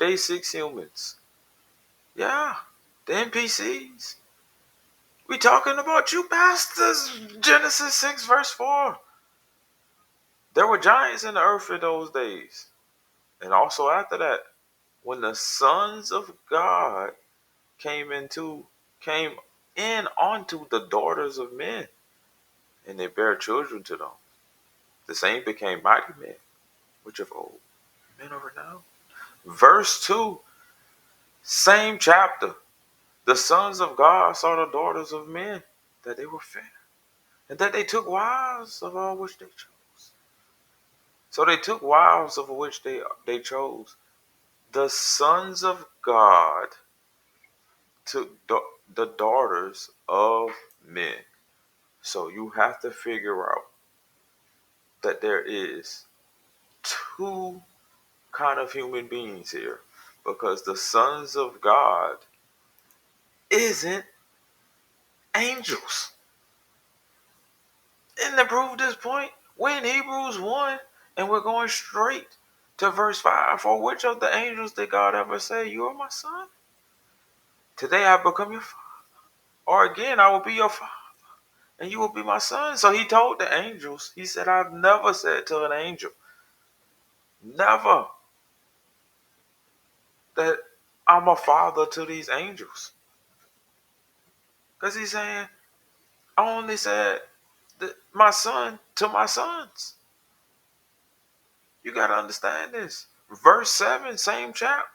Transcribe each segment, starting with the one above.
day 6 humans. Yeah, the NPCs. We talking about you bastards. Genesis 6 verse 4. There were giants in the earth in those days. And also after that, when the sons of God came in onto the daughters of men, and they bare children to them. The same became mighty men, which of old, men of renown. Verse 2, same chapter. The sons of God saw the daughters of men, that they were fair, and that they took wives of all which they chose. So they took wives of which they chose. The sons of God took the daughters of men. So you have to figure out that there is two kind of human beings here, because the sons of God isn't angels. And to prove this point, we're in Hebrews 1 and we're going straight to verse 5. For which of the angels did God ever say, you are my son? Today I become your father. Or again, I will be your father and you will be my son. So he told the angels, he said, I've never said to an angel, never, that I'm a father to these angels. Because he's saying, I only said that my son to my sons. You got to understand this. Verse 7, same chapter.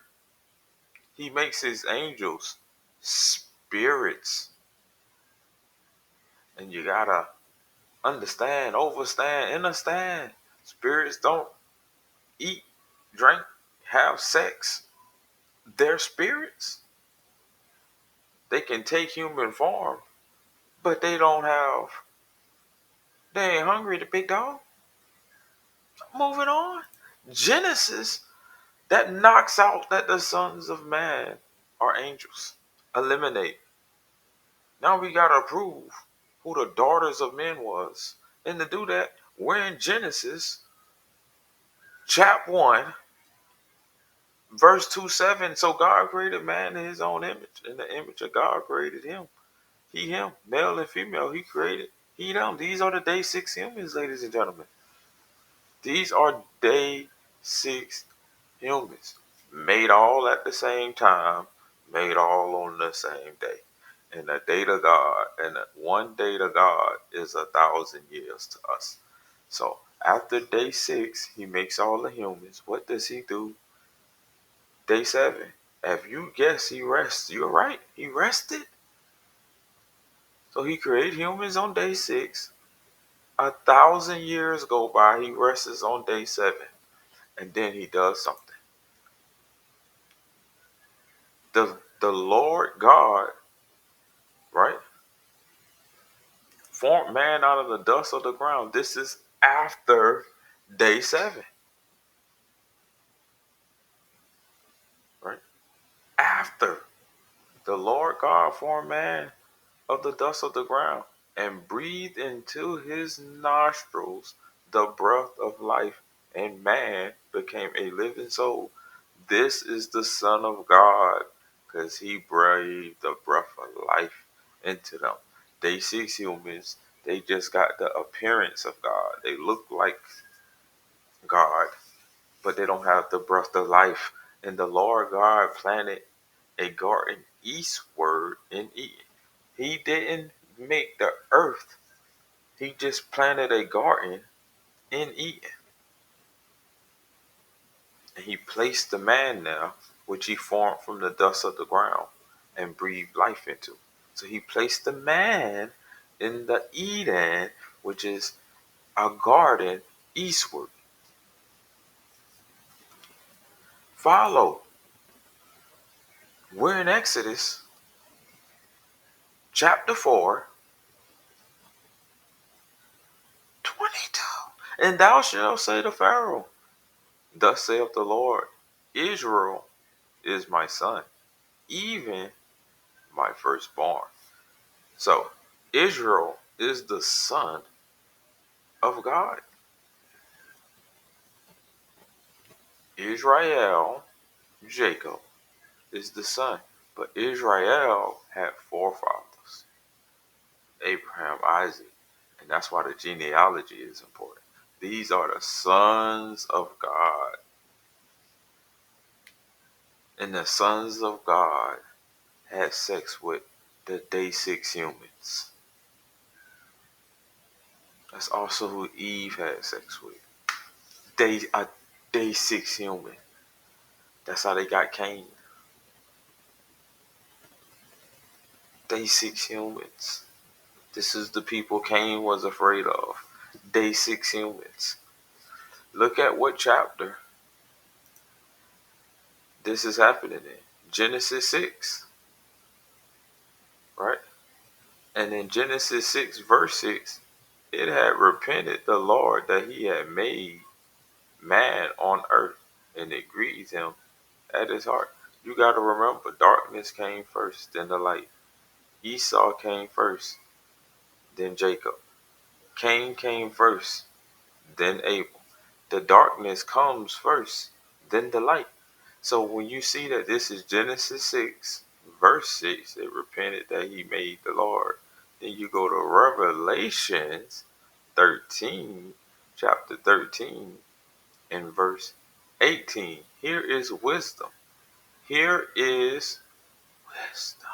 He makes his angels spirits. And you got to understand. Spirits don't eat, drink, have sex. They're spirits. They can take human form, but they ain't hungry, the big dog. Moving on. Genesis, that knocks out that the sons of man are angels. Eliminate. Now we gotta prove who the daughters of men was. And to do that, we're in Genesis chapter 1, verse 2-7. So God created man in his own image. In the image of God created him. He, him, male and female, he created. He, them. These are the day 6 humans, ladies and gentlemen. These are day 6 humans. Made all at the same time. Made all on the same day. And the day to God, and the one day to God is 1,000 years to us. So after day 6, he makes all the humans. What does he do? Day 7. If you guess he rests, you're right. He rested. So he created humans on day 6. 1,000 years go by. He rests on day 7. And then he does something. The Lord God, right, formed man out of the dust of the ground. This is after day 7. Right? After the Lord God formed man of the dust of the ground and breathed into his nostrils the breath of life, and man became a living soul. This is the Son of God, because he breathed the breath of life into them. Day 6 humans, they just got the appearance of God. They look like God, but they don't have the breath of life. And the Lord God planted a garden eastward in Eden. He didn't make the earth. He just planted a garden in Eden. And he placed the man there, which he formed from the dust of the ground and breathed life into. So he placed the man in the Eden, which is a garden eastward. Follow. We're in Exodus chapter 4, 22. And thou shalt say to Pharaoh, thus saith the Lord, Israel is my son, even my firstborn. So Israel is the son of God. Israel Jacob is the son. But Israel had forefathers, Abraham, Isaac. And that's why the genealogy is important. These are the sons of God. And the sons of God had sex with the day 6 humans. That's also who Eve had sex with. A day 6 human. That's how they got Cain. Day 6 humans. This is the people Cain was afraid of. Day 6 humans. Look at what chapter this is happening in. Genesis 6, right? And in Genesis 6, verse 6, it had repented the Lord that he had made man on earth, and it grieved him at his heart. You got to remember, darkness came first, then the light. Esau came first, then Jacob. Cain came first, then Abel. The darkness comes first, then the light. So when you see that this is Genesis 6, verse 6, it repented that he made the Lord. Then you go to Revelations 13, chapter 13, and verse 18. Here is wisdom. Here is wisdom.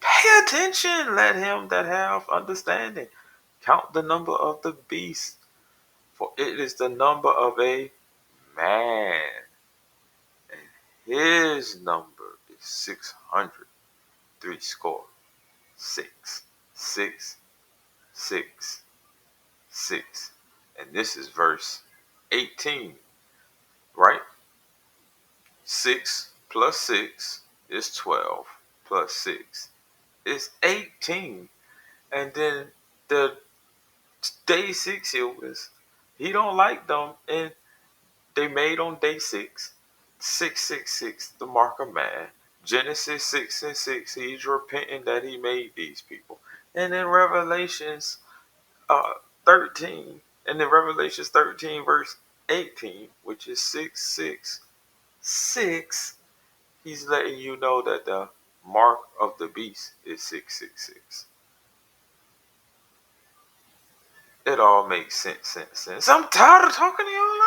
Pay attention, let him that have understanding count the number of the beast, for it is the number of a man, and his number is 600, three score, six, six, six, six. And this is verse 18, right? 6 plus 6 is 12, plus 6 is 18. And then the day 6 humans, he don't like them, and they made on day 6, 666, the mark of man. Genesis 6 and 6, he's repenting that he made these people. And in Revelations 13, and in Revelations 13 verse 18, which is 666, he's letting you know that the mark of the beast is 666. It all makes sense. I'm tired of talking to y'all